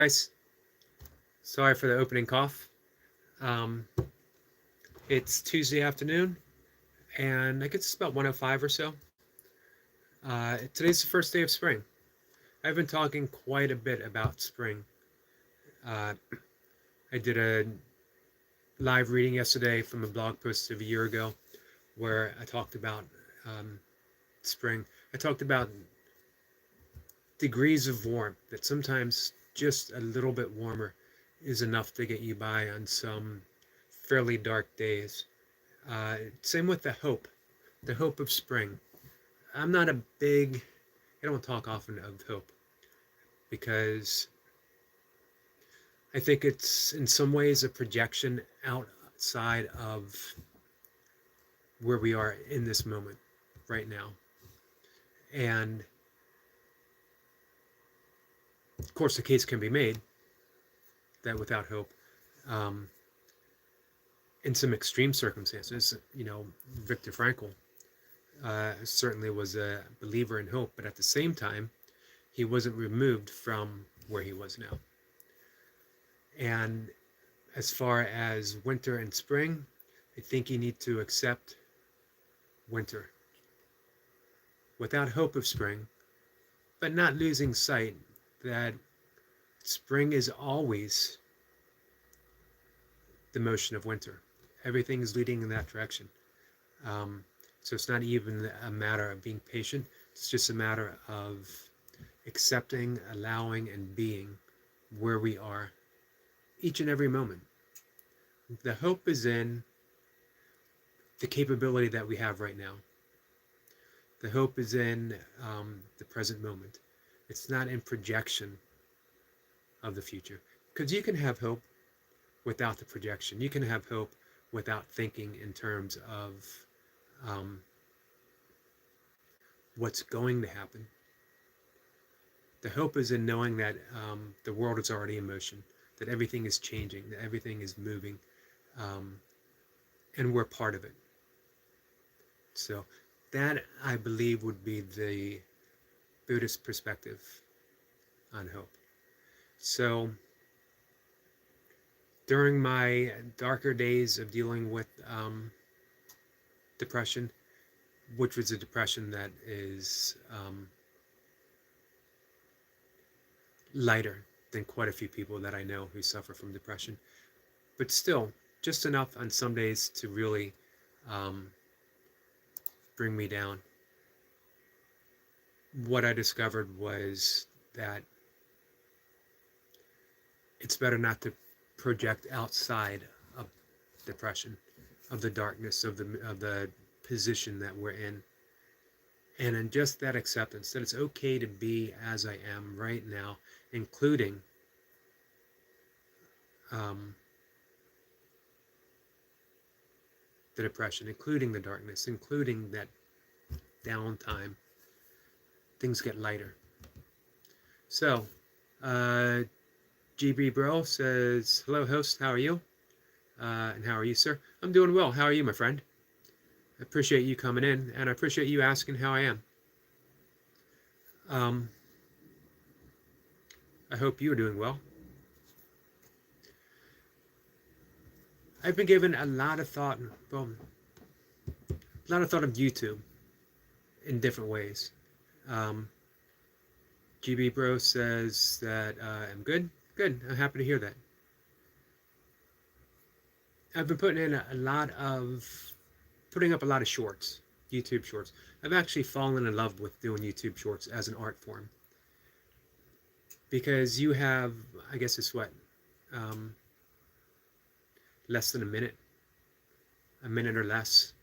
Guys, sorry for the opening cough. Um, it's Tuesday afternoon, and I guess it's about 1:05 or so. Today's the first day of spring. I've been talking quite a bit about spring. Uh, I did a live reading yesterday from a blog post of a year ago where I talked about um, spring. I talked about degrees of warmth, that sometimes just a little bit warmer is enough to get you by on some fairly dark days. Same with the hope of spring. I'm not a big, I don't talk often of hope because I think it's in some ways a projection outside of where we are in this moment right now. And of course, the case can be made that without hope, um, in some extreme circumstances, Viktor Frankl certainly was a believer in hope, but at the same time, he wasn't removed from where he was now. And as far as winter and spring, I think you need to accept winter without hope of spring, but not losing sight that spring is always the motion of winter. Everything is leading in that direction. Um, so it's not even a matter of being patient, it's just a matter of accepting, allowing, and being where we are each and every moment. The hope is in the capability that we have right now. The hope is in the present moment. It's not in projection of the future. Because you can have hope without the projection. You can have hope without thinking in terms of um, what's going to happen. The hope is in knowing that the world is already in motion, that everything is changing, that everything is moving, um, and we're part of it. So that, I believe, would be the Buddhist perspective on hope. So during my darker days of dealing with depression, which was a depression that is lighter than quite a few people that I know who suffer from depression, but still just enough on some days to really um, bring me down. What I discovered was that it's better not to project outside of depression, of the darkness, of the position that we're in. And in just that acceptance that it's okay to be as I am right now, including the depression, including the darkness, including that downtime, things get lighter. So, GB Bro says, hello, host, how are you? And how are you, sir? I'm doing well. How are you, my friend? I appreciate you coming in, and I appreciate you asking how I am. I hope you are doing well. I've been given a lot of thought, of YouTube in different ways. GB Bro says that I'm good. Good. I'm happy to hear that. I've been putting up a lot of shorts, YouTube shorts. I've actually fallen in love with doing YouTube shorts as an art form because you have, I guess it's what, less than a minute or less.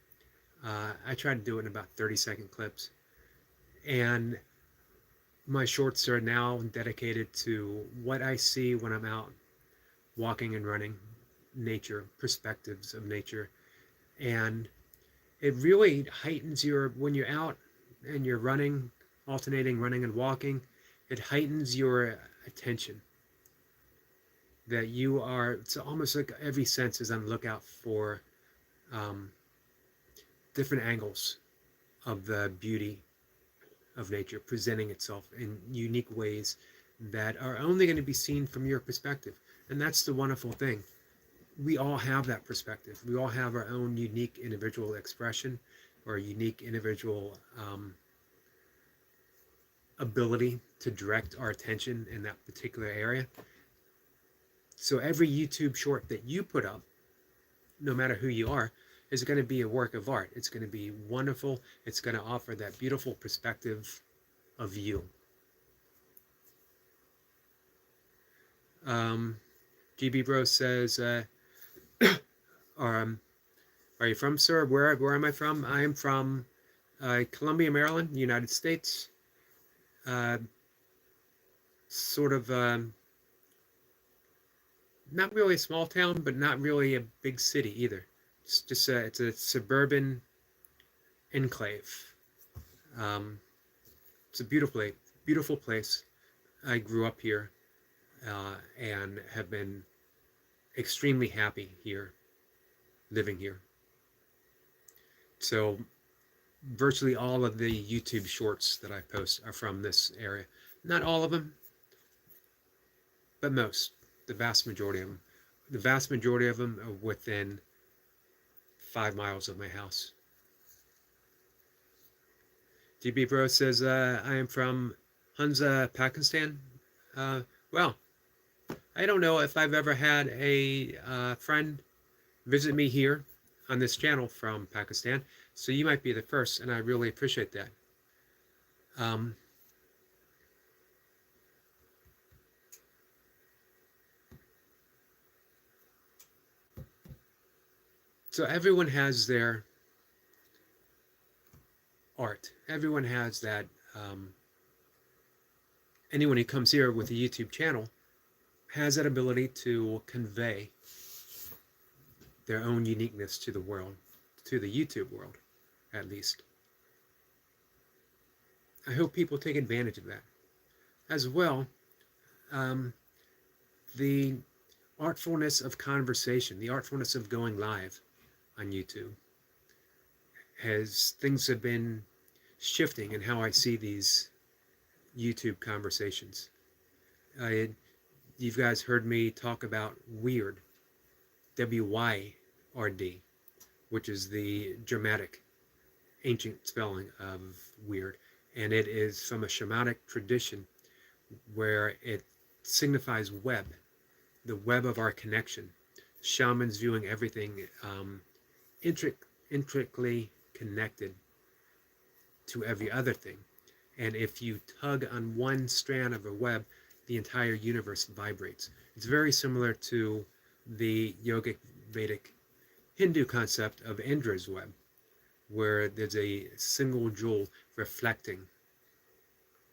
I try to do it in about 30-second clips, and my shorts are now dedicated to what I see when I'm out walking and running, nature, perspectives of nature, and it really heightens when you're out and you're running, alternating running and walking, it heightens your attention. That you are, it's almost like every sense is on the lookout for different angles of the beauty of nature presenting itself in unique ways that are only going to be seen from your perspective. And that's the wonderful thing. We all have that perspective. We all have our own unique individual expression or unique individual ability to direct our attention in that particular area. So every YouTube short that you put up, no matter who you are, is going to be a work of art. It's going to be wonderful. It's going to offer that beautiful perspective of you. GB Bro says, are you from, sir? Where am I from? I am from Columbia, Maryland, United States. Sort of not really a small town, but not really a big city either. It's just it's a suburban enclave. It's a beautiful place. I grew up here and have been extremely happy here, living here. So virtually all of the YouTube shorts that I post are from this area. Not all of them, but most. The vast majority of them. The vast majority of them are within 5 miles of my house. GB Bro says, I am from Hunza, Pakistan. Well, I don't know if I've ever had a friend visit me here on this channel from Pakistan, so you might be the first, and I really appreciate that. So everyone has their art. Everyone has that. Anyone who comes here with a YouTube channel has that ability to convey their own uniqueness to the world, to the YouTube world, at least. I hope people take advantage of that. As well, the artfulness of conversation, the artfulness of going live on YouTube, things have been shifting in how I see these YouTube conversations. You guys heard me talk about WYRD, W-Y-R-D, which is the Germanic ancient spelling of weird, and it is from a shamanic tradition where it signifies web, the web of our connection. Shamans viewing everything intricately connected to every other thing. And if you tug on one strand of a web, the entire universe vibrates. It's very similar to the yogic Vedic Hindu concept of Indra's web, where there's a single jewel reflecting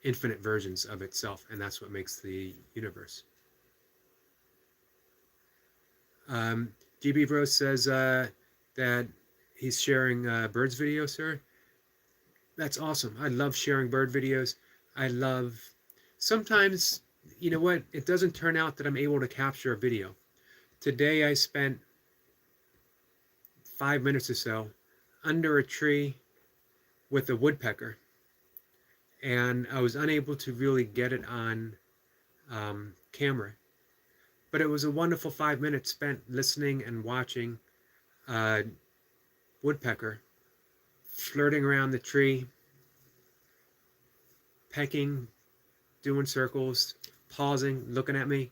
infinite versions of itself, and that's what makes the universe. GB Bro says that he's sharing birds video, sir. That's awesome. I love sharing bird videos. Sometimes, you know what, it doesn't turn out that I'm able to capture a video. Today I spent 5 minutes or so under a tree with a woodpecker, and I was unable to really get it on camera. But it was a wonderful 5 minutes spent listening and watching woodpecker flirting around the tree, pecking, doing circles, pausing, looking at me,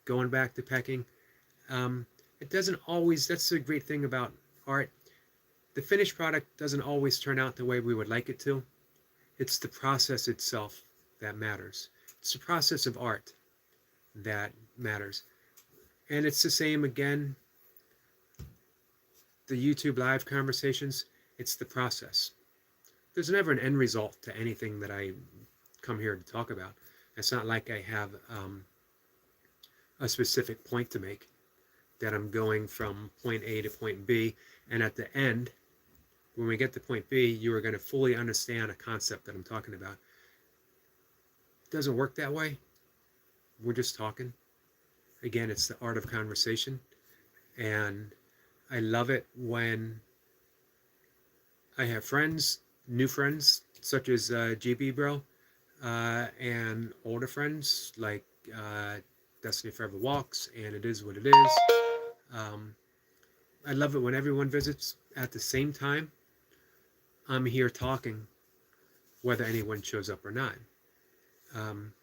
going back to pecking. It doesn't always, that's the great thing about art. The finished product doesn't always turn out the way we would like it to. It's the process itself that matters. It's the process of art that matters. And it's the same again, the YouTube live conversations, it's the process. There's never an end result to anything that I come here to talk about. It's not like I have a specific point to make, that I'm going from point A to point B, and at the end, when we get to point B, you are going to fully understand a concept that I'm talking about. It doesn't work that way. We're just talking. Again, it's the art of conversation, and I love it when I have friends, new friends, such as GB Bro, and older friends like Destiny Forever Walks and It Is What It Is. Um, I love it when everyone visits at the same time. I'm here talking, whether anyone shows up or not, um,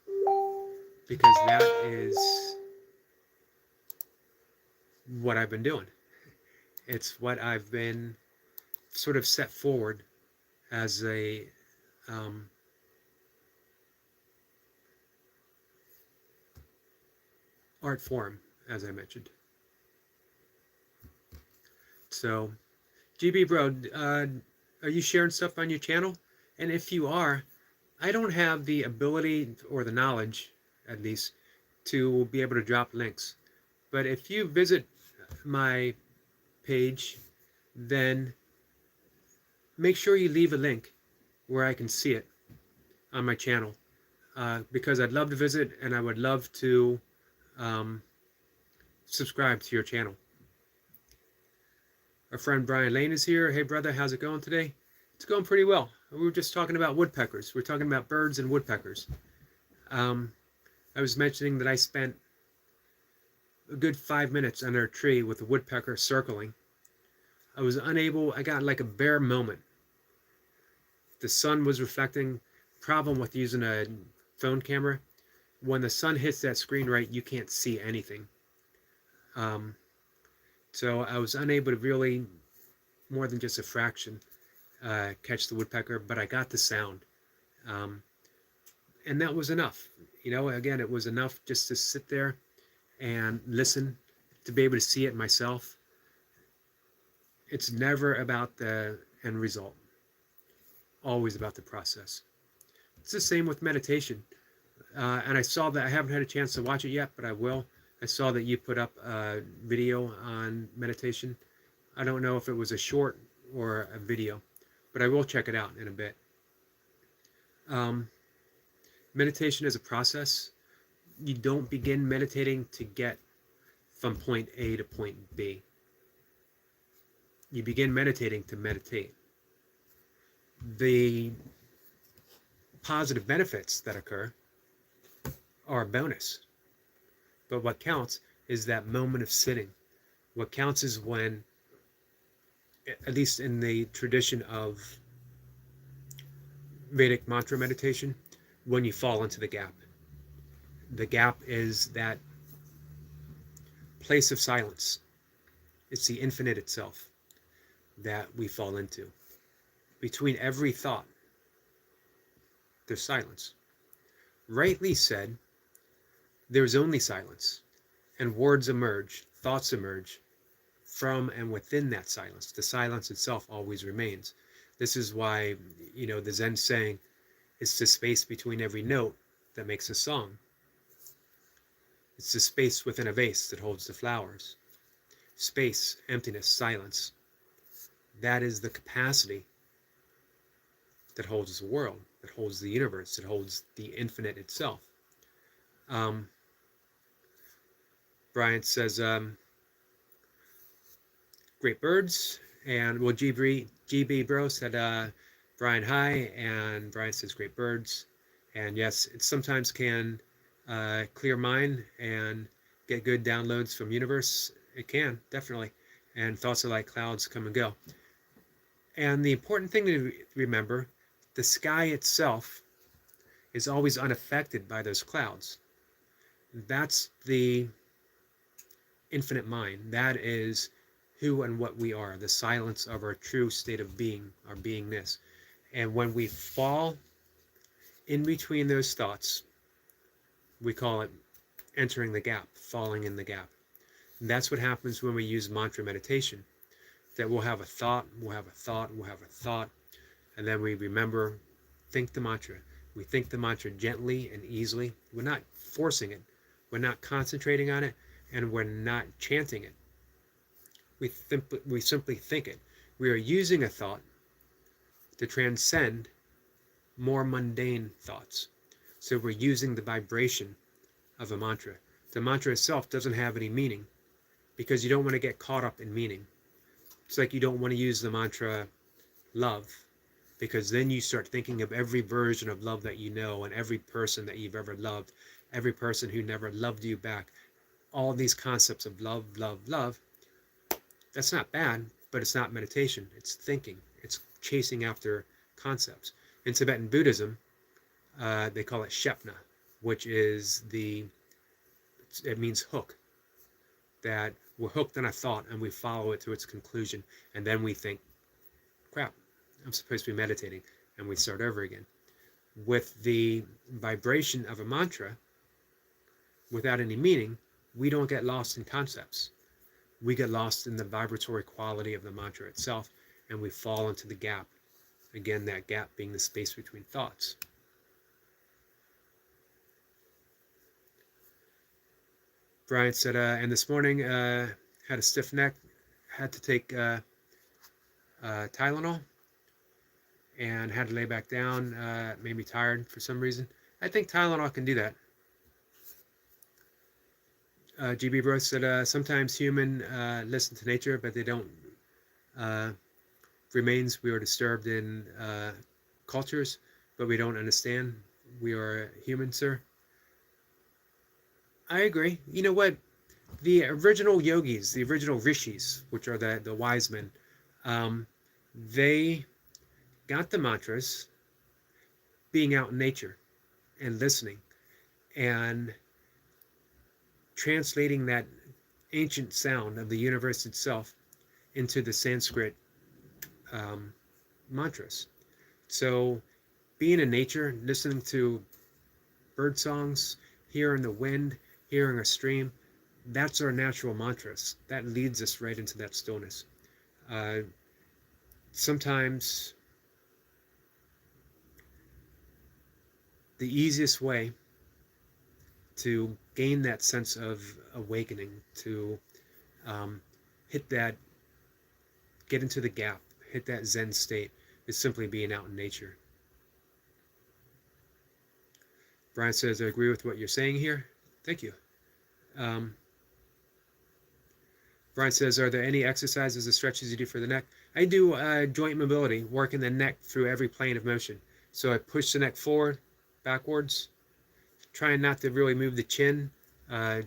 because that is what I've been doing. It's what I've been sort of set forward as a um, art form, as I mentioned. So, GB bro, are you sharing stuff on your channel? And if you are, I don't have the ability or the knowledge, at least, to be able to drop links. But if you visit my page, then make sure you leave a link where I can see it on my channel, because I'd love to visit and I would love to um, subscribe to your channel. Our friend Brian Lane is here. Hey brother, how's it going today? It's going pretty well. We were just talking about woodpeckers. We're talking about birds and woodpeckers. I was mentioning that I spent a good 5 minutes under a tree with a woodpecker circling. I got like a bare moment. The sun was reflecting. Problem with using a phone camera, when the sun hits that screen right, you can't see anything. So I was unable to really, more than just a fraction, catch the woodpecker, but I got the sound. And that was enough. You know, again, it was enough just to sit there and listen, to be able to see it myself. It's never about the end result, always about the process. It's the same with meditation. And I saw that, I haven't had a chance to watch it yet, but I will. I saw that you put up a video on meditation. I don't know if it was a short or a video, but I will check it out in a bit. Meditation is a process. You don't begin meditating to get from point A to point B. You begin meditating to meditate. The positive benefits that occur are a bonus. But what counts is that moment of sitting. What counts is when, at least in the tradition of Vedic mantra meditation, when you fall into the gap. The gap is that place of silence. It's the infinite itself that we fall into. Between every thought, there's silence. Rightly said, there's only silence, and words emerge, thoughts emerge from and within that silence. The silence itself always remains. This is why, you know, the Zen saying, it's the space between every note that makes a song. It's the space within a vase that holds the flowers. Space, emptiness, silence. That is the capacity that holds the world, that holds the universe, that holds the infinite itself. Brian says, great birds. And well, GB bro said, Brian, hi. And Brian says, great birds. And yes, it sometimes can clear mind and get good downloads from universe. It can, definitely. And thoughts are like clouds, come and go. And the important thing to remember, the sky itself is always unaffected by those clouds. That's the infinite mind. That is who and what we are, the silence of our true state of being, our beingness. And when we fall in between those thoughts, we call it entering the gap, falling in the gap. And that's what happens when we use mantra meditation. That we'll have a thought, we'll have a thought, we'll have a thought, and then we remember, think the mantra. We think the mantra gently and easily. We're not forcing it. We're not concentrating on it, and we're not chanting it. We simply think it. We are using a thought to transcend more mundane thoughts. So we're using the vibration of a mantra. The mantra itself doesn't have any meaning because you don't want to get caught up in meaning. It's like you don't want to use the mantra love because then you start thinking of every version of love that you know, and every person that you've ever loved, every person who never loved you back. All these concepts of love, love, love. That's not bad, but it's not meditation. It's thinking. It's chasing after concepts. In Tibetan Buddhism, they call it Shepna, which is it means hook. That we're hooked on a thought and we follow it to its conclusion, and then we think, crap, I'm supposed to be meditating, and we start over again. With the vibration of a mantra, without any meaning, we don't get lost in concepts. We get lost in the vibratory quality of the mantra itself, and we fall into the gap. Again, that gap being the space between thoughts. Brian said, and this morning had a stiff neck, had to take Tylenol, and had to lay back down. Made me tired for some reason. I think Tylenol can do that. GB Bro said, sometimes humans listen to nature, but they don't. Remains we are disturbed in cultures, but we don't understand. We are human, sir. I agree. You know what? The original yogis, the original rishis, which are the wise men, they got the mantras being out in nature and listening and translating that ancient sound of the universe itself into the Sanskrit mantras. So being in nature, listening to bird songs, hearing the wind, hearing a stream, that's our natural mantras. That leads us right into that stillness. Sometimes the easiest way to gain that sense of awakening, to hit that, get into the gap, hit that Zen state, is simply being out in nature. Brian says, I agree with what you're saying here. Thank you. Brian says, are there any exercises or stretches you do for the neck? I do joint mobility, working the neck through every plane of motion. So I push the neck forward, backwards, trying not to really move the chin,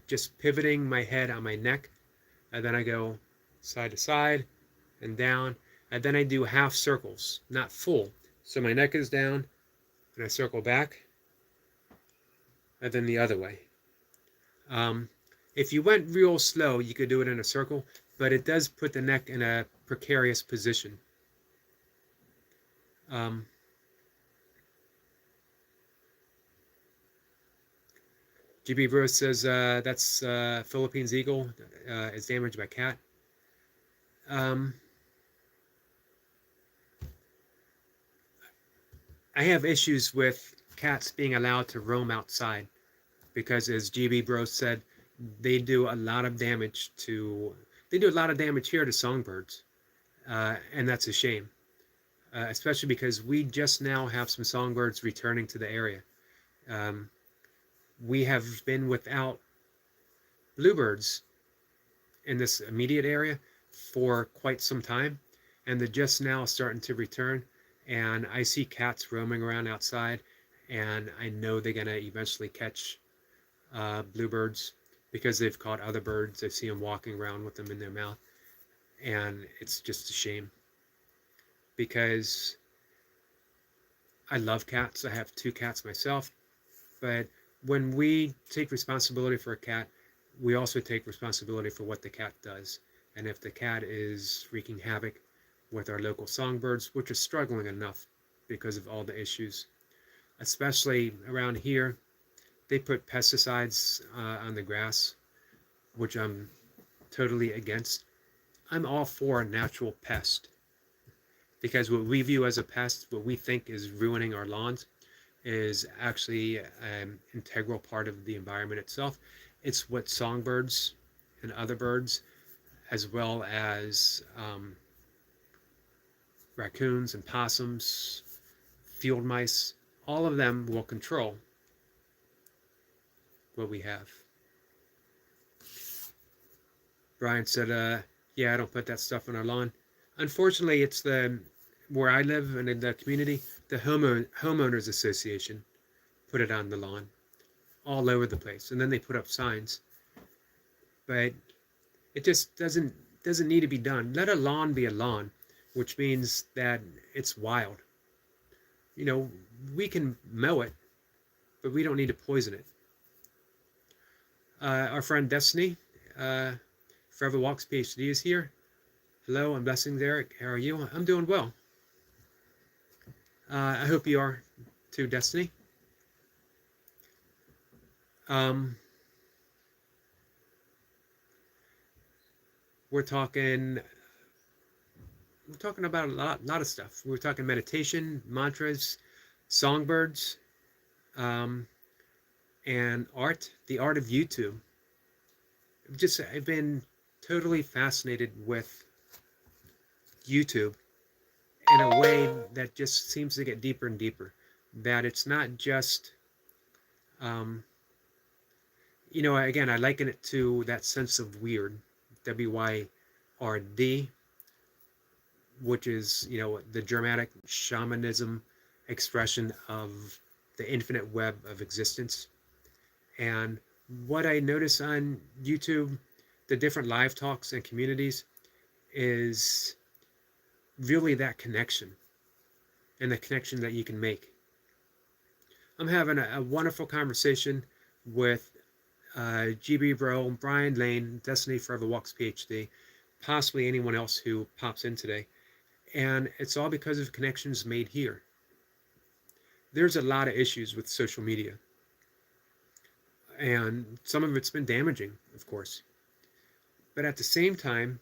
just pivoting my head on my neck. And then I go side to side and down. And then I do half circles, not full. So my neck is down, and I circle back, and then the other way. If you went real slow, you could do it in a circle, but it does put the neck in a precarious position. GB Rose says that's Philippines eagle is damaged by cat. I have issues with cats being allowed to roam outside because, as GB Bros said, they do a lot of damage here to songbirds, and that's a shame, especially because we just now have some songbirds returning to the area. We have been without bluebirds in this immediate area for quite some time, and they're just now starting to return. And I see cats roaming around outside, and I know they're going to eventually catch bluebirds because they've caught other birds. I see them walking around with them in their mouth, and it's just a shame because I love cats. I have 2 cats myself, but when we take responsibility for a cat, we also take responsibility for what the cat does. And if the cat is wreaking havoc with our local songbirds, which are struggling enough because of all the issues, especially around here, they put pesticides on the grass, which I'm totally against. I'm all for a natural pest, because what we view as a pest, what we think is ruining our lawns, is actually an integral part of the environment itself. It's what songbirds and other birds, as well as raccoons and possums, field mice, all of them will control what we have. Brian said, yeah, I don't put that stuff on our lawn. Unfortunately, it's the where I live and in the community, the homeowners association put it on the lawn all over the place, and then they put up signs. But it just doesn't need to be done. Let a lawn be a lawn, which means that it's wild. You know, we can mow it, but we don't need to poison it. Our friend Destiny, Forever Walks PhD, is here. Hello, I'm blessings, Eric. How are you? I'm doing well. I hope you are too, Destiny. We're talking about a lot of stuff. We're talking meditation, mantras, songbirds, and art, the art of YouTube. I've been totally fascinated with YouTube in a way that just seems to get deeper and deeper. That it's not just, again, I liken it to that sense of weird, WYRD, which is, the Germanic shamanism expression of the infinite web of existence. And what I notice on YouTube, the different live talks and communities, is really that connection and the connection that you can make. I'm having a wonderful conversation with GB Bro, Brian Lane, Destiny Forever Walks PhD, possibly anyone else who pops in today. And it's all because of connections made here. There's a lot of issues with social media. And some of it's been damaging, of course. But at the same time,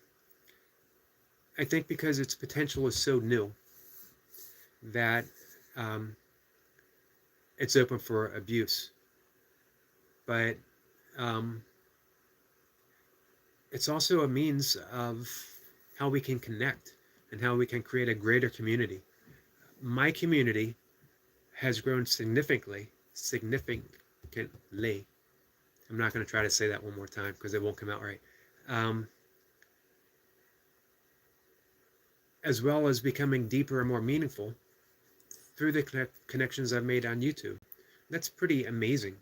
I think because its potential is so new that it's open for abuse. But it's also a means of how we can connect and how we can create a greater community. My community has grown significantly. I'm not going to try to say that one more time because it won't come out right. As well as becoming deeper and more meaningful through the connections I've made on YouTube. That's pretty amazing,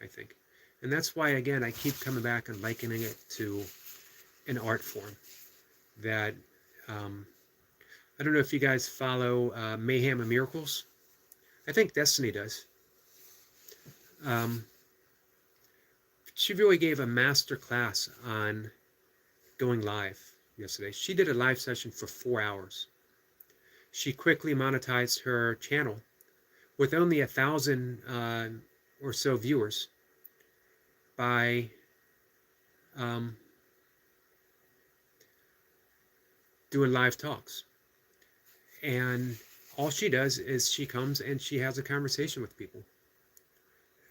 I think. And that's why, again, I keep coming back and likening it to an art form that, I don't know if you guys follow Mayhem and Miracles. I think Destiny does. She really gave a master class on going live yesterday. She did a live session for 4 hours. She quickly monetized her channel with only 1,000 or so viewers by doing live talks. And all she does is she comes and she has a conversation with people.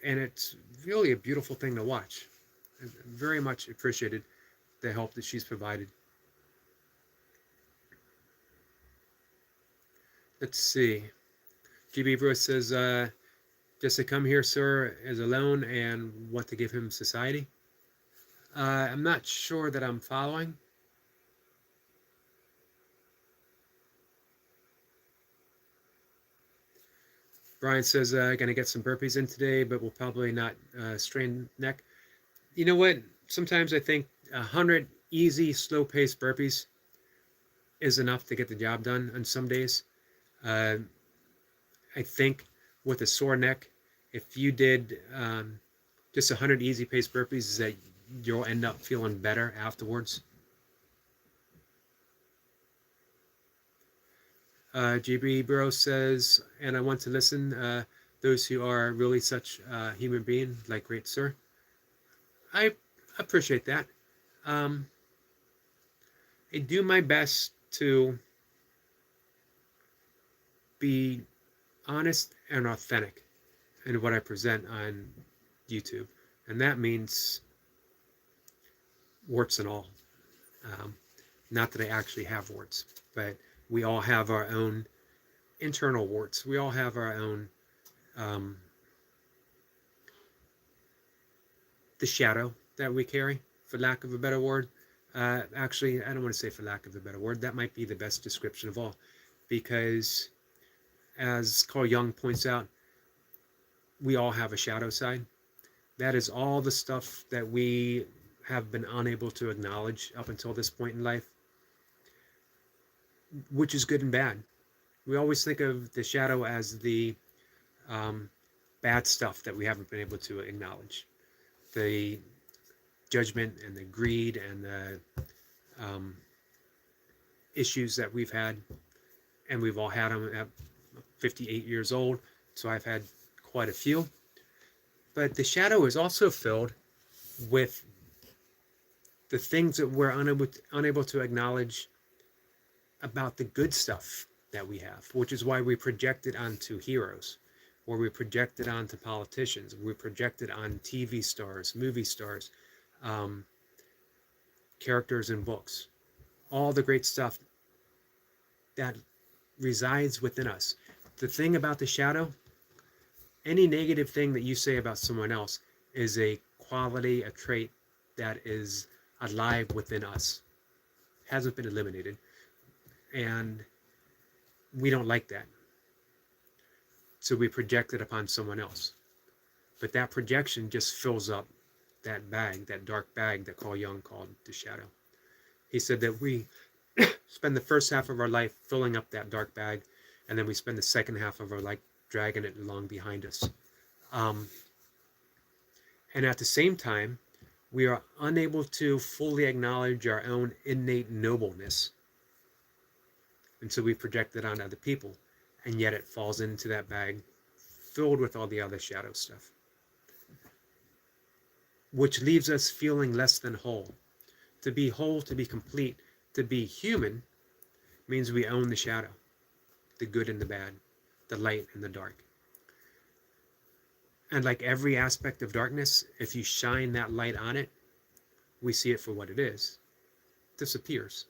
And it's really a beautiful thing to watch. I very much appreciated the help that she's provided. Let's see. GB Bruce says, just to come here, sir, is alone and want to give him society. I'm not sure that I'm following. Brian says, gonna get some burpees in today, but will probably not strain neck. You know what? Sometimes I think 100 easy, slow-paced burpees is enough to get the job done on some days. I think with a sore neck, if you did just 100 easy-paced burpees, that you'll end up feeling better afterwards. GB Bro says, and I want to listen, those who are really such human being, like great sir. I appreciate that. I do my best to be honest and authentic in what I present on YouTube. And that means warts and all. Not that I actually have warts, but we all have our own internal warts. We all have our own, the shadow that we carry, for lack of a better word. Actually, I don't want to say for lack of a better word. That might be the best description of all. because, as Carl Jung points out, we all have a shadow side. That is all the stuff that we have been unable to acknowledge up until this point in life, which is good and bad. We always think of the shadow as the bad stuff that we haven't been able to acknowledge. The judgment and the greed and the issues that we've had, and we've all had them at 58 years old, so I've had quite a few. But the shadow is also filled with the things that we're unable to acknowledge about the good stuff that we have, which is why we project it onto heroes, or we project it onto politicians, we project it on TV stars, movie stars, characters in books, all the great stuff that resides within us. The thing about the shadow, any negative thing that you say about someone else is a quality, a trait that is alive within us, hasn't been eliminated, and we don't like that. So we project it upon someone else. But that projection just fills up that bag, that dark bag that Carl Jung called the shadow. He said that we spend the first half of our life filling up that dark bag, and then we spend the second half of our life dragging it along behind us. And at the same time, we are unable to fully acknowledge our own innate nobleness. And so we project it on other people, and yet it falls into that bag filled with all the other shadow stuff, which leaves us feeling less than whole. To be whole, to be complete, to be human means we own the shadow, the good and the bad, the light and the dark. And like every aspect of darkness, if you shine that light on it, we see it for what it is. It disappears.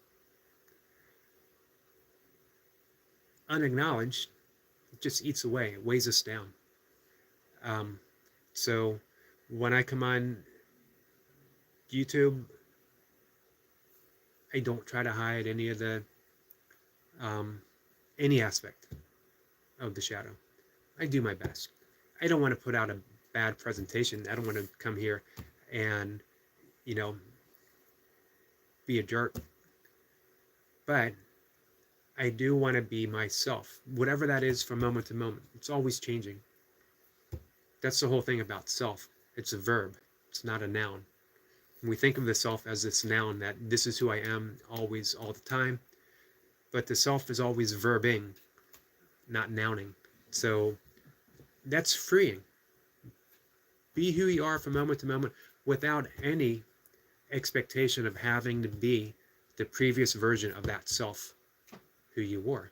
Unacknowledged, it just eats away. It weighs us down. So when I come on YouTube, I don't try to hide any of the any aspect of the shadow. I do my best. I don't want to put out a bad presentation. I don't want to come here and, be a jerk. But I do want to be myself, whatever that is from moment to moment. It's always changing. That's the whole thing about self. It's a verb. It's not a noun. When we think of the self as this noun, that this is who I am always, all the time. But the self is always verbing, not nouning. So that's freeing. Be who you are from moment to moment without any expectation of having to be the previous version of that self who you were.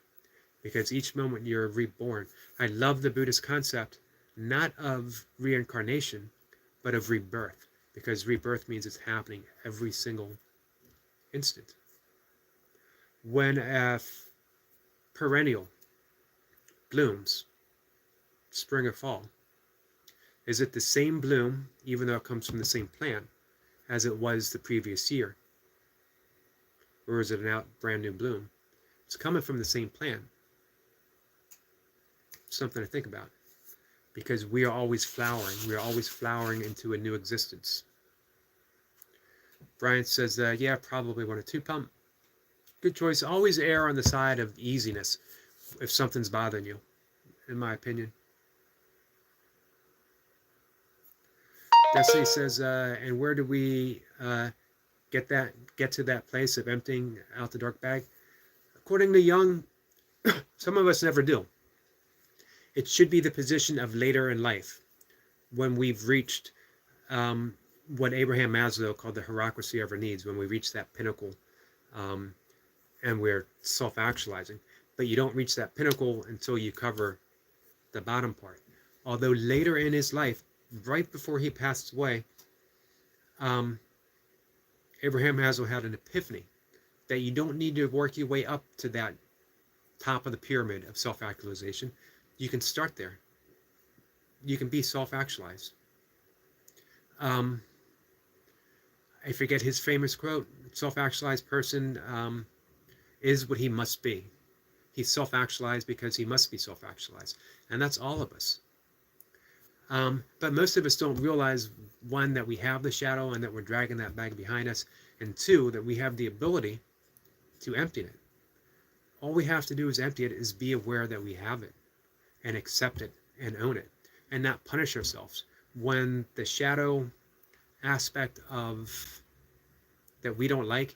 Because each moment you're reborn. I love the Buddhist concept, not of reincarnation, but of rebirth. Because rebirth means it's happening every single instant. When a perennial blooms, spring or fall, is it the same bloom, even though it comes from the same plant, as it was the previous year? Or is it a brand new bloom? It's coming from the same plant. Something to think about. Because we are always flowering. We are always flowering into a new existence. Brian says, yeah, probably 1 or 2 pump. Good choice. Always err on the side of easiness if something's bothering you, in my opinion. Destiny says, and where do we get to that place of emptying out the dark bag? According to Jung, some of us never do. It should be the position of later in life, when we've reached what Abraham Maslow called the hierarchy of our needs, when we reach that pinnacle and we're self-actualizing. But you don't reach that pinnacle until you cover the bottom part. Although later in his life, right before he passed away, Abraham Maslow had an epiphany that you don't need to work your way up to that top of the pyramid of self-actualization. You can start there. You can be self-actualized. I forget his famous quote, self-actualized person is what he must be. He's self-actualized because he must be self-actualized. And that's all of us. But most of us don't realize, one, that we have the shadow and that we're dragging that bag behind us, and two, that we have the ability to empty it. All we have to do is empty it, is be aware that we have it and accept it and own it and not punish ourselves. When the shadow aspect of that we don't like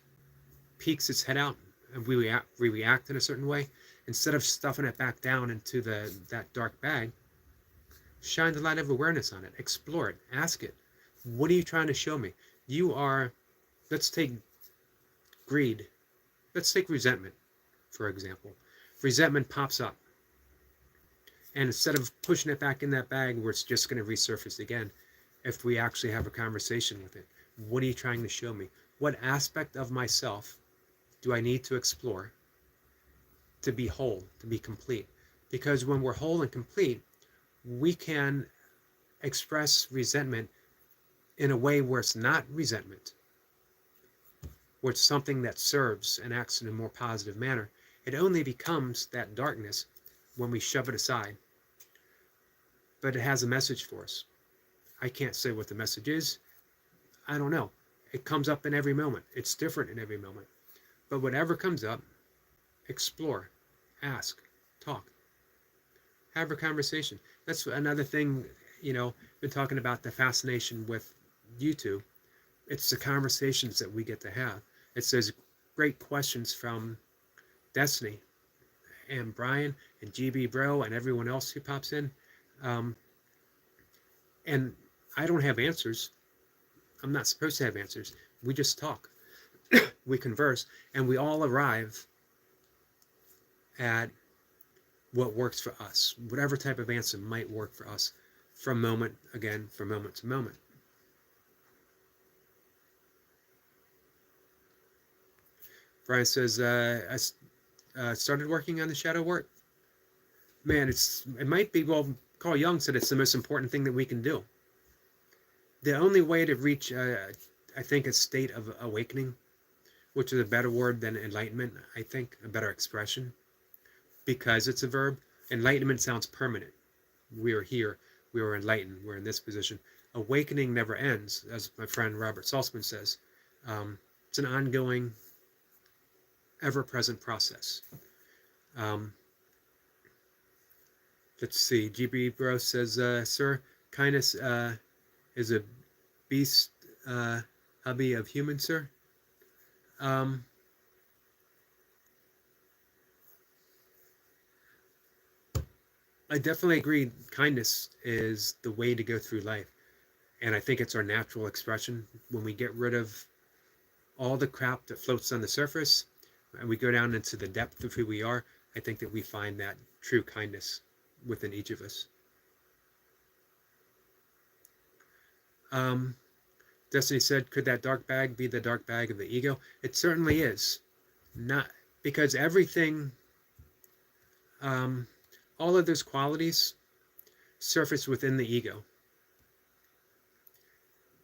peeks its head out and we react in a certain way, instead of stuffing it back down into that dark bag, shine the light of awareness on it, explore it, ask it, what are you trying to show me? Let's take greed, let's take resentment, for example. Resentment pops up, and instead of pushing it back in that bag where it's just going to resurface again, if we actually have a conversation with it, what are you trying to show me? What aspect of myself do I need to explore to be whole, to be complete? Because when we're whole and complete, we can express resentment in a way where it's not resentment, where it's something that serves and acts in a more positive manner. It only becomes that darkness when we shove it aside. But it has a message for us. I can't say what the message is. I don't know. It comes up in every moment. It's different in every moment. But whatever comes up, explore, ask, talk, have a conversation. That's another thing, been talking about the fascination with YouTube. It's the conversations that we get to have. It's those great questions from Destiny and Brian and GB Bro and everyone else who pops in. And I don't have answers. I'm not supposed to have answers. We just talk. We converse, and we all arrive at what works for us, whatever type of answer might work for us from moment to moment. Brian says, I started working on the shadow work. Man, it might be, well, Carl Jung said it's the most important thing that we can do. The only way to reach, I think, a state of awakening, which is a better word than enlightenment, I think, a better expression, because it's a verb. Enlightenment sounds permanent. We are here, we are enlightened, we're in this position. Awakening never ends, as my friend Robert Saltzman says. It's an ongoing, ever-present process. Let's see, GB Bro says, sir, kindness is a beast hobby of human, sir. I definitely agree. Kindness is the way to go through life. And I think it's our natural expression. When we get rid of all the crap that floats on the surface and we go down into the depth of who we are, I think that we find that true kindness within each of us. Destiny said, could that dark bag be the dark bag of the ego? It certainly is. Not because everything, all of those qualities surface within the ego.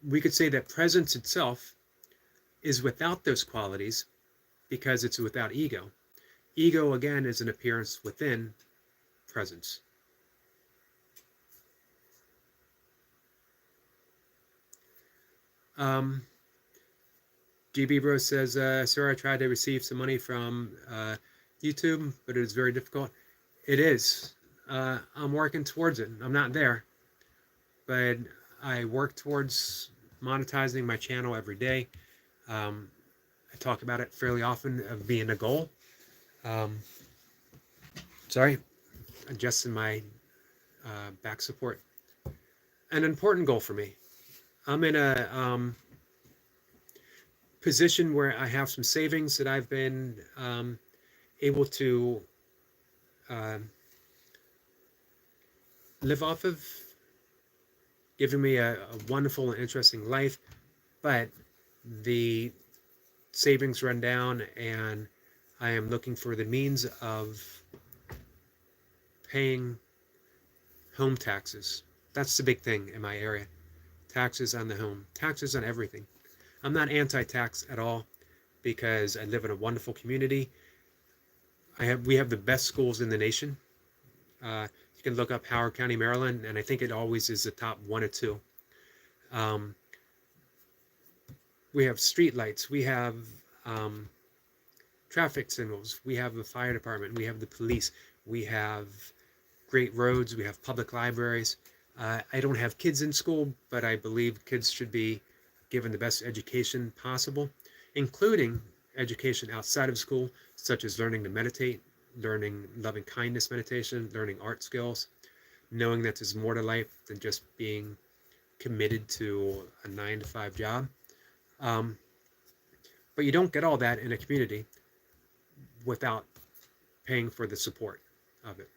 We could say that presence itself is without those qualities because it's without ego. Ego, again, is an appearance within presence. GB Bro says, sir, I tried to receive some money from YouTube, but it is very difficult. It is. I'm working towards it. I'm not there, but I work towards monetizing my channel every day. I talk about it fairly often of being a goal. Sorry, adjusting my back support. An important goal for me. I'm in a position where I have some savings that I've been able to live off of, giving me a wonderful and interesting life, but the savings run down and I am looking for the means of paying home taxes. That's the big thing in my area. Taxes on the home, taxes on everything. I'm not anti-tax at all because I live in a wonderful community. We have the best schools in the nation. You can look up Howard County, Maryland, and I think it always is the top 1 or 2. Um, we have street lights. We have um, traffic signals. We have the fire department. We have the police. We have great roads. We have public libraries. I don't have kids in school, but I believe kids should be given the best education possible, including education outside of school, such as learning to meditate, learning loving kindness meditation, learning art skills, knowing that there's more to life than just being committed to a 9-to-5 job. But you don't get all that in a community without paying for the support of it.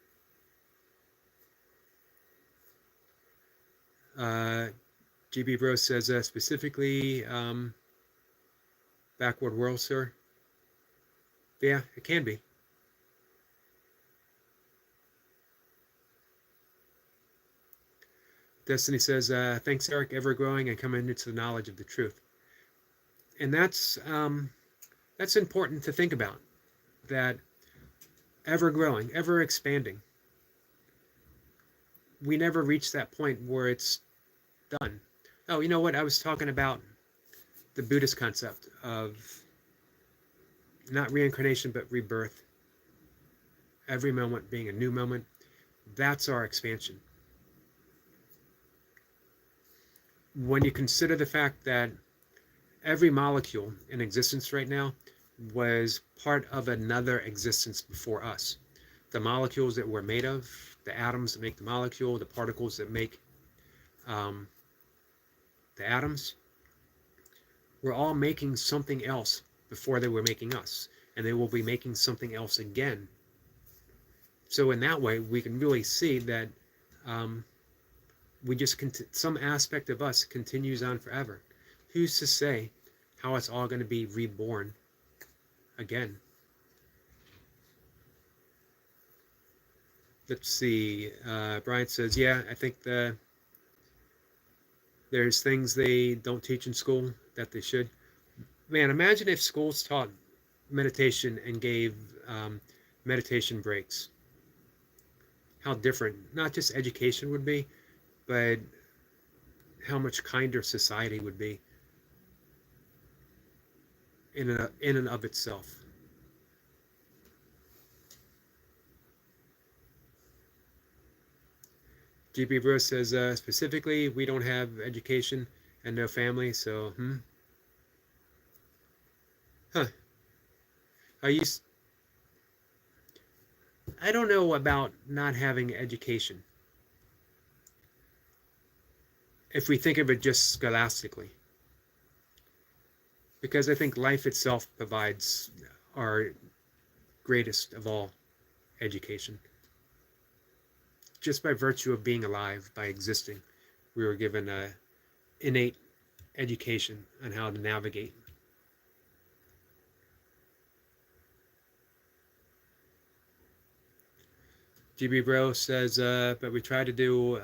GB Bro says specifically backward world, sir. Yeah, it can be. Destiny says, thanks, Eric, ever growing and coming into the knowledge of the truth. And that's important to think about, that ever growing, ever expanding. We never reach that point where it's done. Oh, you know what? I was talking about the Buddhist concept of not reincarnation, but rebirth. Every moment being a new moment. That's our expansion. When you consider the fact that every molecule in existence right now was part of another existence before us. The molecules that we're made of, the atoms that make the molecule, the particles that make the atoms, we're all making something else before they were making us, and they will be making something else again. So in that way, we can really see that we just some aspect of us continues on forever. Who's to say how it's all going to be reborn again? Let's see. Brian says, yeah, I think there's things they don't teach in school that they should. Man, imagine if schools taught meditation and gave meditation breaks. How different, not just education would be, but how much kinder society would be in and of itself. GB Bruce says, specifically, we don't have education and no family, so, I don't know about not having education, if we think of it just scholastically. Because I think life itself provides our greatest of all education. Just by virtue of being alive, by existing, we were given an innate education on how to navigate. GB Bro says, but we try to do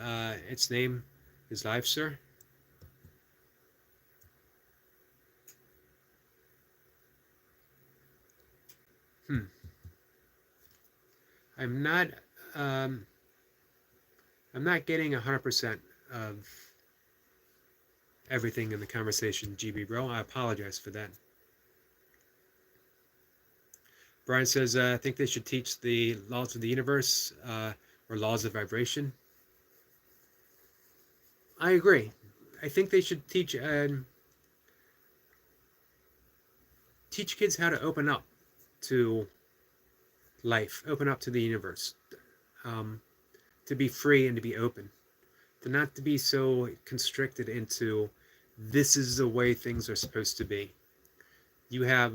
its name is live, sir. I'm not getting 100% of everything in the conversation, GB Bro. I apologize for that. Brian says, I think they should teach the laws of the universe or laws of vibration. I agree. I think they should teach kids how to open up to life, open up to the universe, to be free and to be open, to not to be so constricted into this is the way things are supposed to be. You have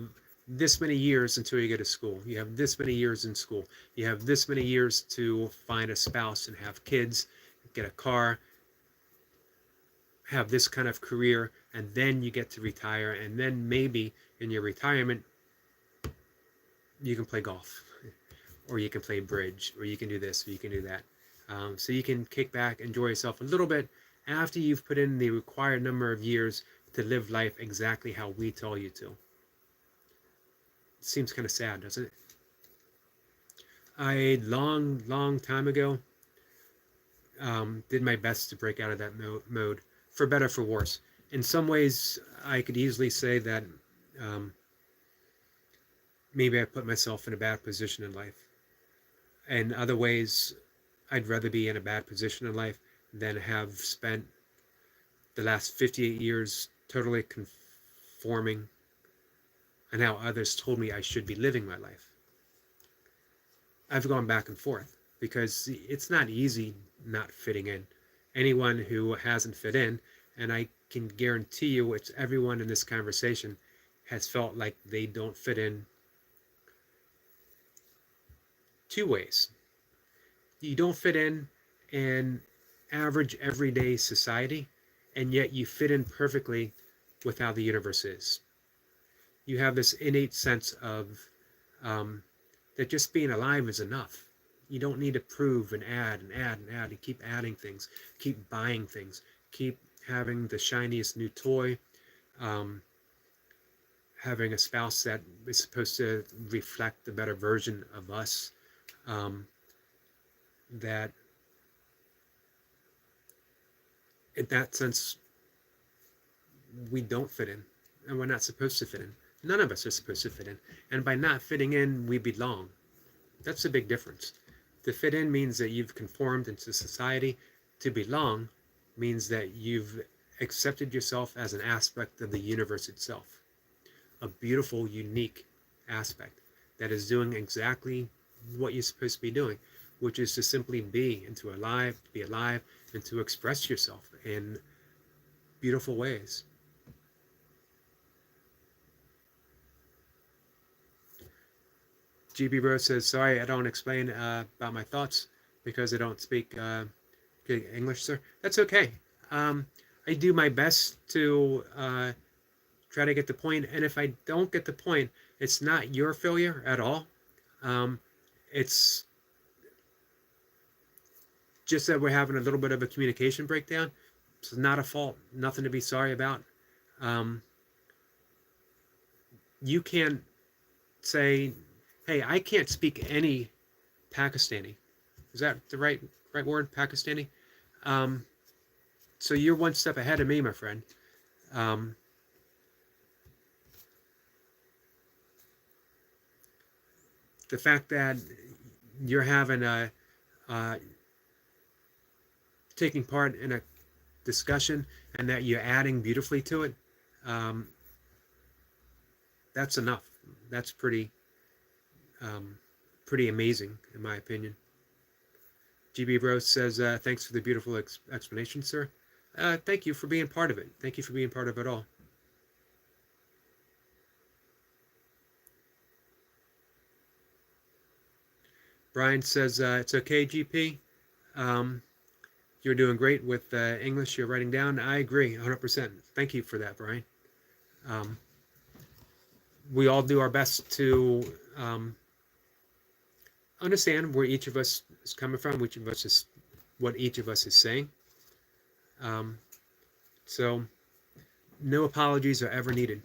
this many years until you go to school. You have this many years in school. You have this many years to find a spouse and have kids, get a car, have this kind of career, and then you get to retire, and then maybe in your retirement you can play golf, or you can play bridge, or you can do this, or you can do that. So you can kick back, enjoy yourself a little bit after you've put in the required number of years to live life exactly how we tell you to. It seems kind of sad, doesn't it? I long time ago did my best to break out of that mode, for better for worse. In some ways, I could easily say that um, maybe I put myself in a bad position in life. In other ways, I'd rather be in a bad position in life than have spent the last 58 years totally conforming and how others told me I should be living my life. I've gone back and forth because it's not easy not fitting in. Anyone who hasn't fit in, and I can guarantee you it's everyone in this conversation, has felt like they don't fit in two ways. You don't fit in average everyday society, and yet you fit in perfectly with how the universe is. You have this innate sense of that just being alive is enough. You don't need to prove and add and add and add and keep adding things, keep buying things, keep having the shiniest new toy, um, having a spouse that is supposed to reflect the better version of us, that in that sense we don't fit in, and we're not supposed to fit in. None of us are supposed to fit in, and by not fitting in we belong. That's a big difference. To fit in means that you've conformed into society. To belong means that you've accepted yourself as an aspect of the universe itself, a beautiful, unique aspect that is doing exactly what you're supposed to be doing, which is to simply be and to be alive, and to express yourself in beautiful ways. GB Rose says, sorry, I don't explain about my thoughts because I don't speak English, sir. That's okay. Um, I do my best to try to get the point, and if I don't get the point, it's not your failure at all. Um, it's just that we're having a little bit of a communication breakdown. It's not a fault, nothing to be sorry about. Um, you can't say, hey, I can't speak any Pakistani. Is that the right word, Pakistani? Um, so you're one step ahead of me, my friend. Um, the fact that you're having uh, taking part in a discussion and that you're adding beautifully to it, um, that's enough. That's um, pretty amazing, in my opinion. GB Rose says, thanks for the beautiful explanation, sir. Thank you for being part of it. Thank you for being part of it all. Brian says, it's okay, GP. You're doing great with English you're writing down. I agree 100%. Thank you for that, Brian. Um, we all do our best to understand where each of us is coming from, which of us is what each of us is saying. So no apologies are ever needed.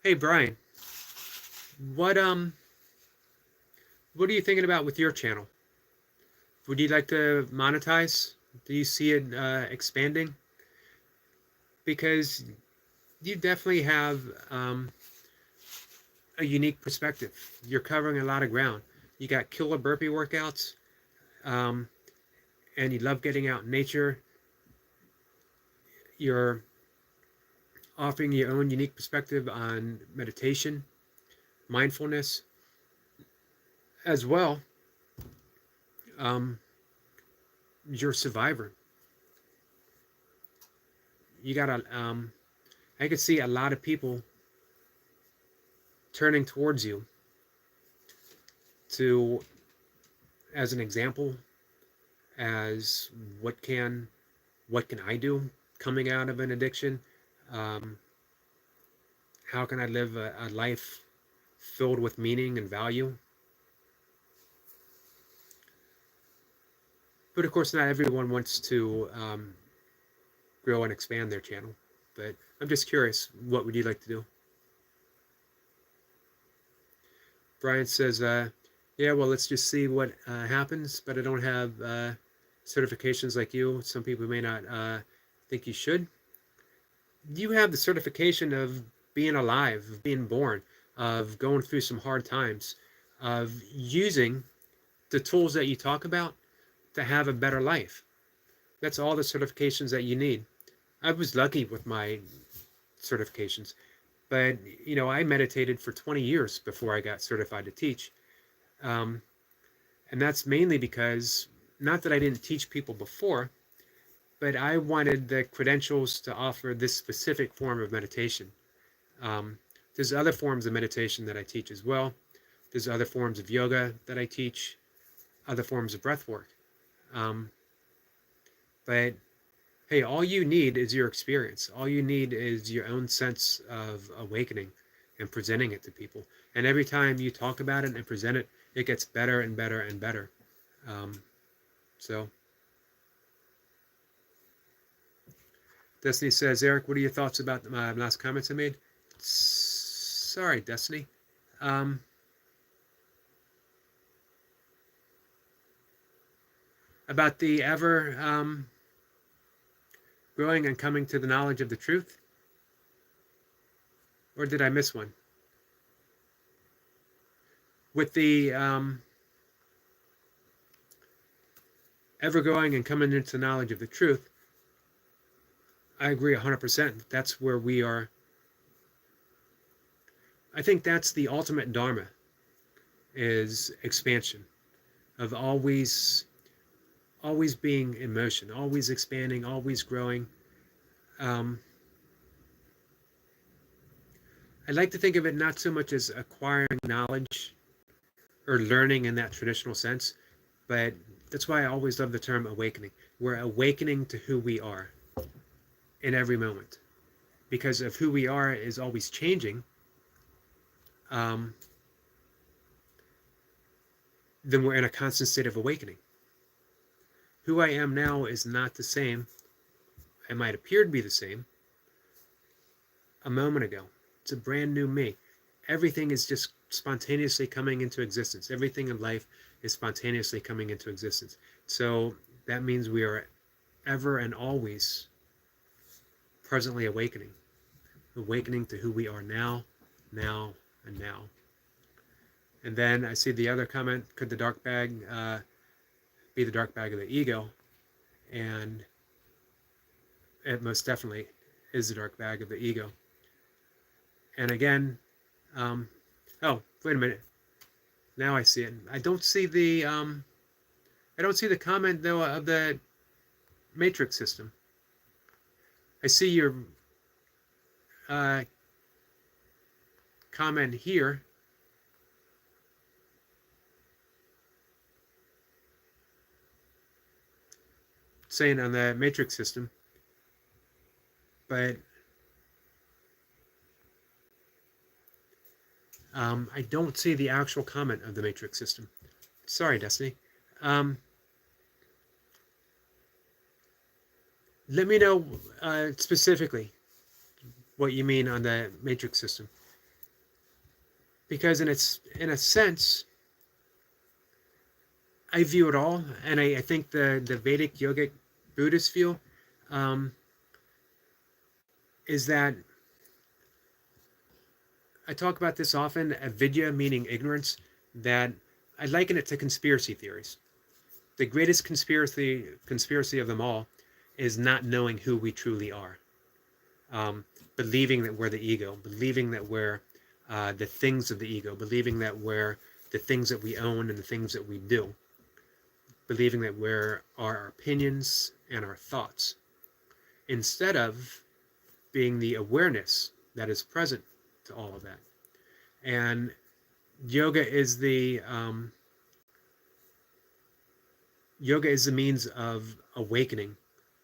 Hey Brian, what what are you thinking about with your channel? Would you like to monetize? Do you see it expanding? Because you definitely have a unique perspective. You're covering a lot of ground. You got killer burpee workouts, and you love getting out in nature. You're offering your own unique perspective on meditation, mindfulness, as well. You're a survivor. You got I could see a lot of people turning towards you to, as an example, as what can I do coming out of an addiction? How can I live a life filled with meaning and value? But of course, not everyone wants to grow and expand their channel. but I'm just curious, what would you like to do? Brian says, yeah, well, let's just see what happens, but I don't have certifications like you. Some people may not think you should. You have the certification of being alive, of being born, of going through some hard times, of using the tools that you talk about to have a better life. That's all the certifications that you need. I was lucky with my certifications, but I meditated for 20 years before I got certified to teach. Um, and that's mainly because, not that I didn't teach people before, but I wanted the credentials to offer this specific form of meditation. Um, there's other forms of meditation that I teach as well. There's other forms of yoga that I teach, other forms of breath work. But hey, all you need is your experience. All you need is your own sense of awakening and presenting it to people. And every time you talk about it and present it, it gets better and better and better. So Destiny says, Eric, what are your thoughts about my last comments I made? Sorry, Destiny. About the ever growing and coming to the knowledge of the truth? Or did I miss one? With the ever growing and coming into the knowledge of the truth, I agree 100%. That's where we are. I think that's the ultimate dharma, is expansion, of always being in motion, always expanding, always growing. I like to think of it not so much as acquiring knowledge or learning in that traditional sense, but that's why I always love the term awakening. We're awakening to who we are in every moment, because of who we are is always changing. Then we're in a constant state of awakening. Who I am now is not the same. I might appear to be the same a moment ago. It's a brand new me. Everything is just spontaneously coming into existence. Everything in life is spontaneously coming into existence. So that means we are ever and always presently awakening to who we are now, and now. And then I see the other comment, could the dark bag be the dark bag of the ego? And it most definitely is the dark bag of the ego. And again, oh, wait a minute. Now I see it. I don't see the comment though of the matrix system. I see your comment here. Saying on the matrix system, but I don't see the actual comment of the matrix system. Sorry, Destiny. Let me know specifically what you mean on the matrix system, because in a sense, I view it all, and I think the Vedic yogic Buddhist view is that, I talk about this often, avidya meaning ignorance, that I liken it to conspiracy theories. The greatest conspiracy of them all is not knowing who we truly are. Believing that we're the ego, believing that we're the things of the ego, believing that we're the things that we own and the things that we do, believing that we're our opinions and our thoughts, instead of being the awareness that is present to all of that. And yoga is the means of awakening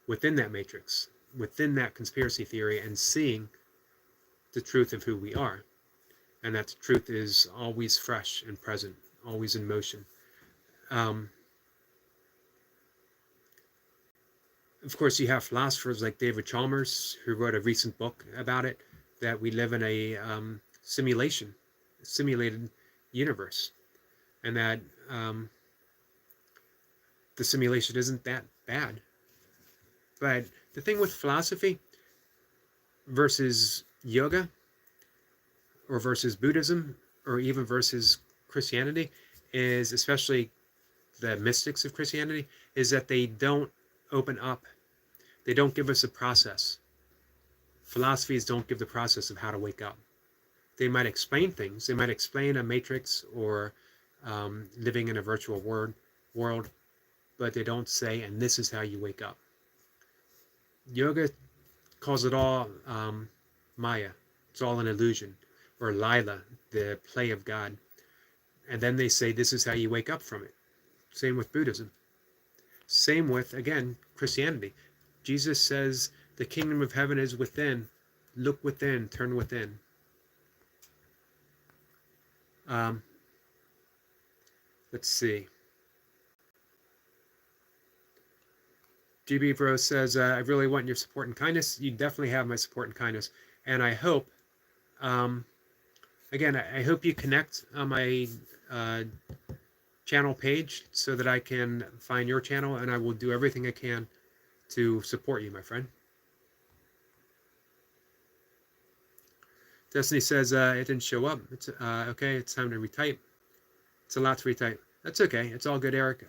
within that matrix, within that conspiracy theory, and seeing the truth of who we are. And that truth is always fresh and present, always in motion. Of course, you have philosophers like David Chalmers, who wrote a recent book about it, that we live in a simulated universe, and that the simulation isn't that bad. But the thing with philosophy versus yoga, or versus Buddhism, or even versus Christianity, is, especially the mystics of Christianity, is that they don't open up. They don't give us a process. Philosophies don't give the process of how to wake up. They might explain things. They might explain a matrix, or living in a virtual world, but they don't say, and this is how you wake up. Yoga calls it all Maya. It's all an illusion, or Lila, the play of God. And then they say, this is how you wake up from it. Same with Buddhism. Same with, again, Christianity. Jesus says, the kingdom of heaven is within. Look within, turn within. Let's see. GB Bro says, I really want your support and kindness. You definitely have my support and kindness. And I hope, again, I hope you connect on my channel page so that I can find your channel, and I will do everything I can to support you, my friend. Destiny says, it didn't show up. It's okay, it's time to retype. It's a lot to retype. That's okay. It's all good, Eric.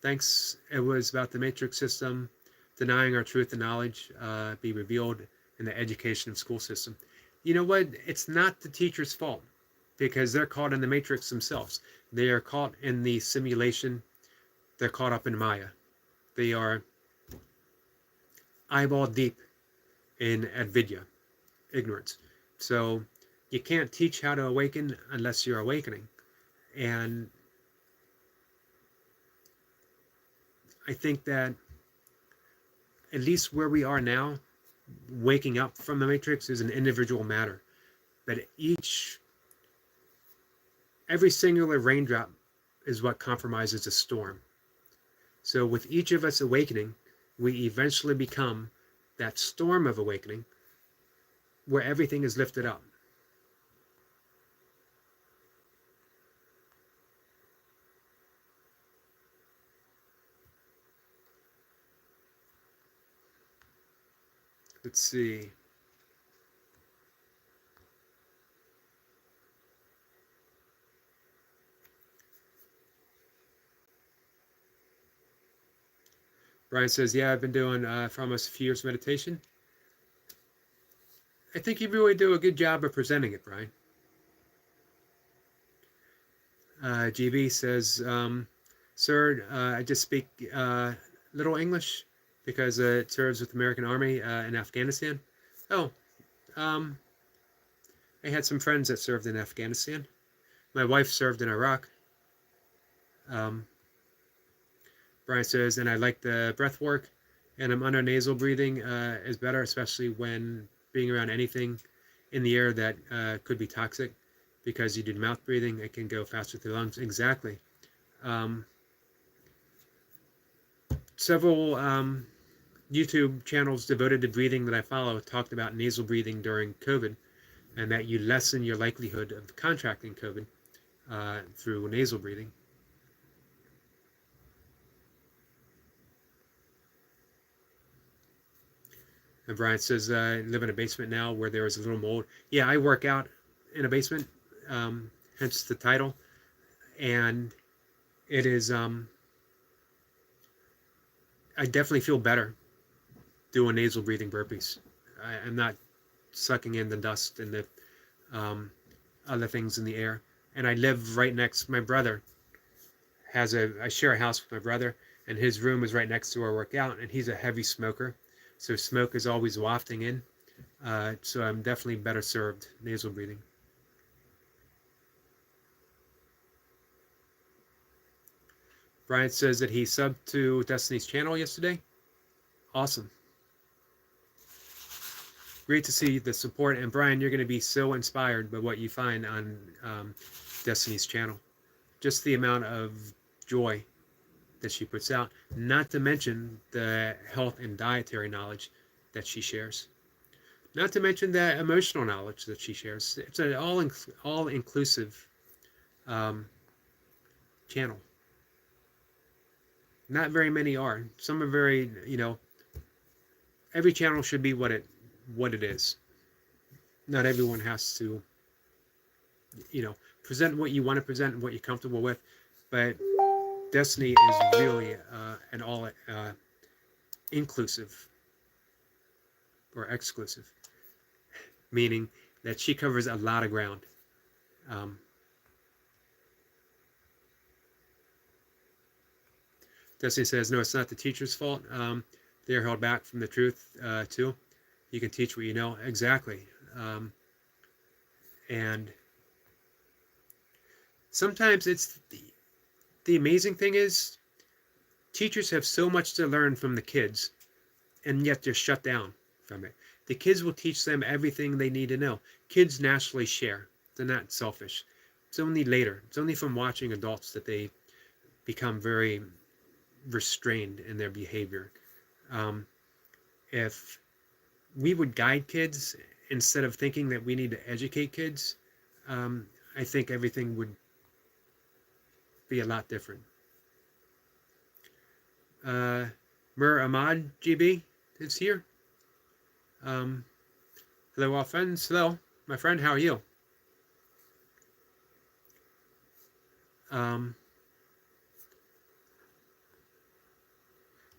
Thanks. It was about the matrix system, denying our truth and knowledge be revealed in the education of school system. You know what? It's not the teacher's fault, because they're caught in the matrix themselves. They are caught in the simulation. They're caught up in Maya. They are eyeball deep in avidya, ignorance. So you can't teach how to awaken unless you're awakening. And I think that at least where we are now, waking up from the matrix is an individual matter. But every singular raindrop is what compromises a storm. So with each of us awakening, we eventually become that storm of awakening where everything is lifted up. Let's see. Brian says, yeah, I've been doing for almost a few years meditation. I think you really do a good job of presenting it, Brian. GB says, sir, I just speak little English because it serves with the American Army in Afghanistan. Oh, I had some friends that served in Afghanistan. My wife served in Iraq. Brian says, and I like the breath work, and I'm under nasal breathing is better, especially when being around anything in the air that could be toxic, because you do mouth breathing, it can go faster through the lungs. Exactly. Several YouTube channels devoted to breathing that I follow talked about nasal breathing during COVID, and that you lessen your likelihood of contracting COVID through nasal breathing. And Brian says, I live in a basement now where there is a little mold. Yeah, I work out in a basement, hence the title. And it is, I definitely feel better doing nasal breathing burpees. I'm not sucking in the dust and the other things in the air. And I live right next, my brother I share a house with my brother, and his room is right next to where I work out, and he's a heavy smoker. So smoke is always wafting in. So I'm definitely better served nasal breathing. Brian says that he subbed to Destiny's channel yesterday. Awesome. Great to see the support. And Brian, you're going to be so inspired by what you find on Destiny's channel. Just the amount of joy that she puts out, not to mention the health and dietary knowledge that she shares, not to mention the emotional knowledge that she shares. It's an all-inclusive channel. Not very many are. Some are very, every channel should be what it is. Not everyone has to, present what you want to present and what you're comfortable with, but Destiny is really an all inclusive or exclusive, meaning that she covers a lot of ground. Destiny says, no, it's not the teacher's fault. They're held back from the truth, too. You can teach what you know. Exactly. And sometimes it's the amazing thing is teachers have so much to learn from the kids, and yet they're shut down from it. The kids will teach them everything they need to know. Kids naturally share. They're not selfish. It's only later. It's only from watching adults that they become very restrained in their behavior. If we would guide kids instead of thinking that we need to educate kids, I think everything would be a lot different. Mir Ahmad GB is here. Hello, all friends. Hello, my friend. How are you?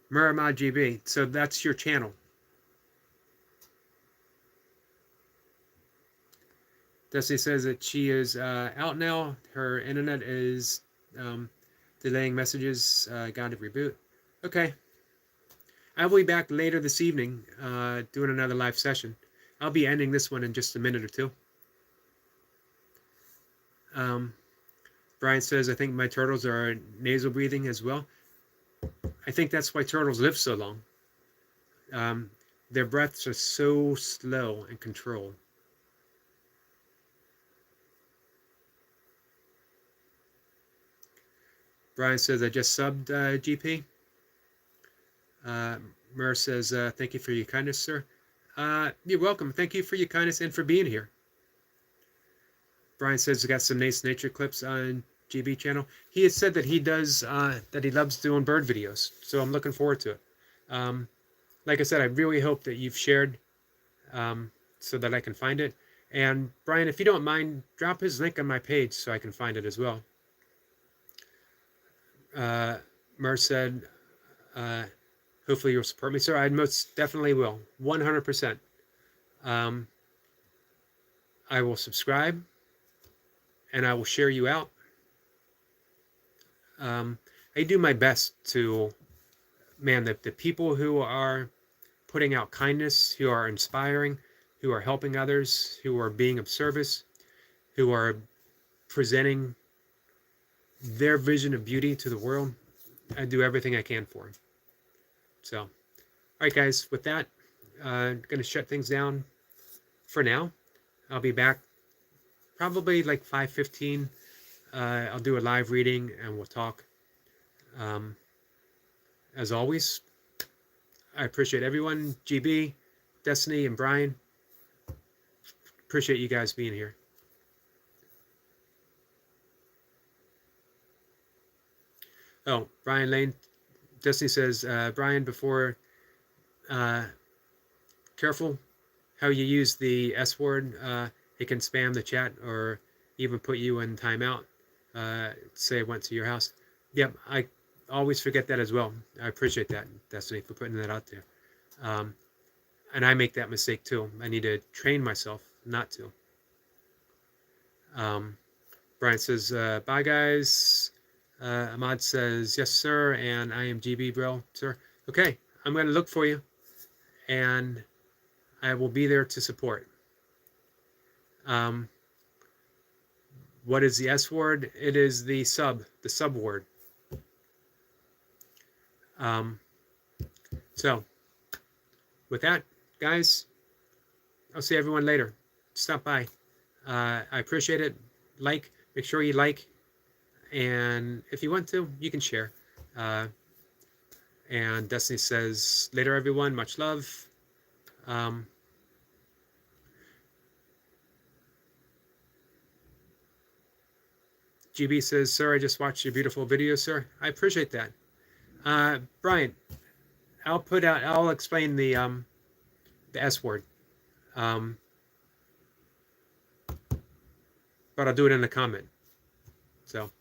Mir Ahmad GB. So that's your channel. Destiny says that she is out now. Her internet is delaying messages. Got to reboot. Okay. I will be back later this evening doing another live session. I'll be ending this one in just a minute or two. Brian says, I think my turtles are nasal breathing as well. I think that's why turtles live so long. Their breaths are so slow and controlled. Brian says, I just subbed GP. Mer says, thank you for your kindness, sir. You're welcome. Thank you for your kindness and for being here. Brian says, I got some nice nature clips on GB channel. He has said that he does, that he loves doing bird videos. So I'm looking forward to it. Like I said, I really hope that you've shared so that I can find it. And Brian, if you don't mind, drop his link on my page so I can find it as well. Mer said, hopefully you'll support me, sir. I most definitely will, 100%. I will subscribe, and I will share you out. I do my best to, man, the people who are putting out kindness, who are inspiring, who are helping others, who are being of service, who are presenting their vision of beauty to the world, I do everything I can for them. So, all right, guys, with that, I'm going to shut things down for now. I'll be back probably like 5:15. I'll do a live reading and we'll talk. As always, I appreciate everyone, GB, Destiny, and Brian. Appreciate you guys being here. Oh, Brian Lane, Destiny says, Brian, before, careful how you use the S word. It can spam the chat or even put you in timeout. Say I went to your house. Yep, I always forget that as well. I appreciate that, Destiny, for putting that out there. And I make that mistake too. I need to train myself not to. Brian says, bye, guys. Ahmad says, yes, sir, and I am GB, bro, sir. Okay, I'm going to look for you, and I will be there to support. What is the S word? It is the sub word. So, with that, guys, I'll see everyone later. Stop by. I appreciate it. Make sure you like. And if you want to, you can share. And Destiny says, later everyone, much love. GB says, sir, I just watched your beautiful video, sir. I appreciate that. Brian, I'll explain the S word. But I'll do it in a comment. So, all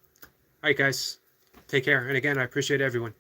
right, guys, take care. And again, I appreciate everyone.